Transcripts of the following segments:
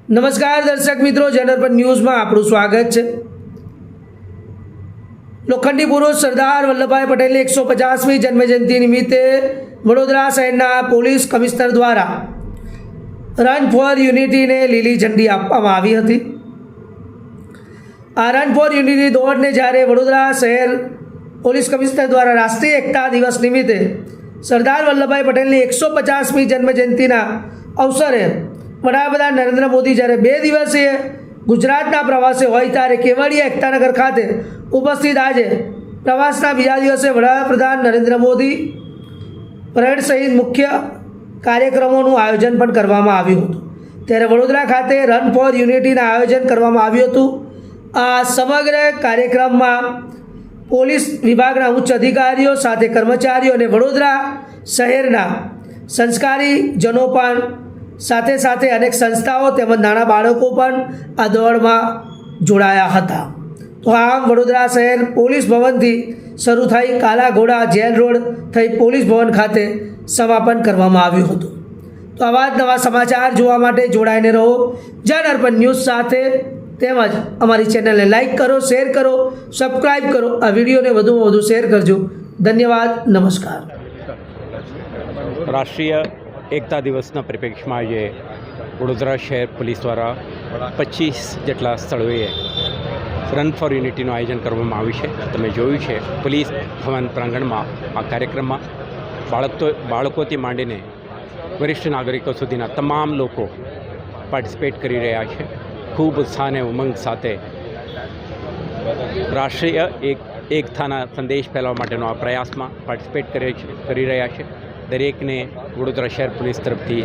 નમસ્કાર દર્શક મિત્રો, જનરપદ ન્યૂઝમાં આપણું સ્વાગત છે। લોખંડી પુરુષ સરદાર વલ્લભભાઈ પટેલની 150મી જન્મજયંતિ નિમિત્તે વડોદરા શહેરના પોલીસ કમિશનર દ્વારા રન ફોર યુનિટીને લીલી ઝંડી આપવામાં આવી હતી। આ રન ફોર યુનિટી દોડને જ્યારે વડોદરા શહેર પોલીસ કમિશનર દ્વારા રાષ્ટ્રીય એકતા દિવસ નિમિત્તે સરદાર વલ્લભભાઈ પટેલની 150મી જન્મજયંતિના અવસરે વડાપ્રધાન નરેન્દ્ર મોદી જ્યારે 2 દિવસીય ગુજરાતના પ્રવાસે હોય ત્યારે કેવડિયા એકતાનગર ખાતે ઉપસ્થિત આજે પ્રવાસના બીજા દિવસે વડાપ્રધાન નરેન્દ્ર મોદી પરેડ સહિત મુખ્ય કાર્યક્રમોનું આયોજન પણ કરવામાં આવ્યું હતું। ત્યારે વડોદરા ખાતે રન ફોર યુનિટીના આયોજન કરવામાં આવ્યું હતું। આ સમગ્ર કાર્યક્રમમાં પોલીસ વિભાગના ઉચ્ચ અધિકારીઓ સાથે કર્મચારીઓ અને વડોદરા શહેરના સંસ્કારી જનો પણ સાથે સાથે અનેક સંસ્થાઓ તેમજ નાના બાળકો પણ આ દોડમાં જોડાયા હતા। તો આમ વડોદરા શહેર પોલીસ ભવનથી શરૂ થઈ કાલા ઘોડા જેલ રોડ થઈ પોલીસ ભવન ખાતે સમાપન કરવામાં આવ્યું હતું। તો આવા જ નવા સમાચાર જોવા માટે જોડાઈને રહો જનરપદ ન્યૂઝ સાથે, તેમજ અમારી ચેનલને લાઇક કરો, શેર કરો, સબસ્ક્રાઈબ કરો। આ વિડીયોને વધુમાં વધુ શેર કરજો। ધન્યવાદ, નમસ્કાર। રાષ્ટ્રીય એકતા દિવસના પરિપ્રેક્ષમાં આજે વડોદરા શહેર પોલીસ દ્વારા 25 જેટલા સ્થળોએ રન ફોર યુનિટીનું આયોજન કરવામાં આવ્યું છે। તમે જોયું છે પોલીસ ભવન પ્રાંગણમાં આ કાર્યક્રમમાં બાળકોથી માંડીને વરિષ્ઠ નાગરિકો સુધીના તમામ લોકો પાર્ટિસિપેટ કરી રહ્યા છે। ખૂબ ઉત્સાહ અને ઉમંગ સાથે રાષ્ટ્રીય એકતાના સંદેશ ફેલાવવા માટેનો આ પ્રયાસમાં પાર્ટિસિપેટ કરી રહ્યા છે। દરેકને વડોદરા શહેર પોલીસ તરફથી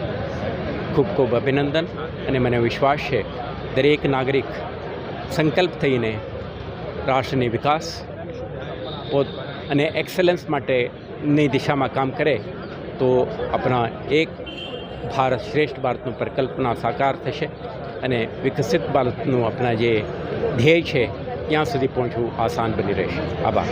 ખૂબ ખૂબ અભિનંદન, અને મને વિશ્વાસ છે દરેક નાગરિક સંકલ્પ થઈને રાષ્ટ્રની વિકાસ અને એક્સેલન્સ માટેની દિશામાં કામ કરે તો આપણા એક ભારત શ્રેષ્ઠ ભારતનું પરિકલ્પના સાકાર થશે અને વિકસિત ભારતનું આપણા જે ધ્યેય છે ત્યાં સુધી પહોંચવું આસાન બની રહેશે। આભાર।